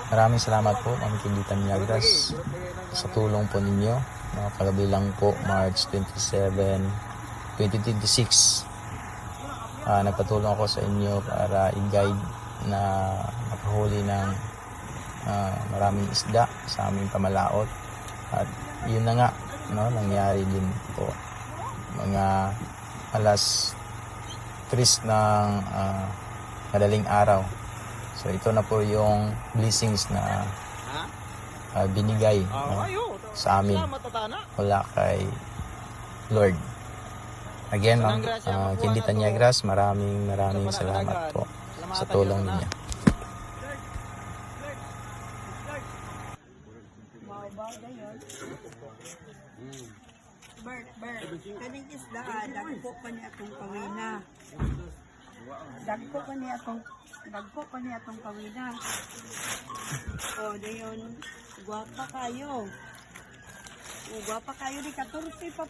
Maraming salamat po, Ma'am Quindita Milagras, sa tulong po ninyo. Kagabi lang po, March 27, 2026. Nagpatulong ako sa inyo para i-guide na makahuli ng maraming isda sa aming pamalaot. At yun na nga, no, nangyari din po. Mga alas 3 ng madaling araw. So ito na po yung blessings na binigay, no, sa amin mula kay Lord. Again, Ma'am Quindita Milagras, maraming salamat po sa tulong ninyo. Bert, kaning isda, dagko pa niya atong kawina. Dagko pa niya atong kawina. O, dayon, gwapa kayo. O, gwapa kayo, di 14 pa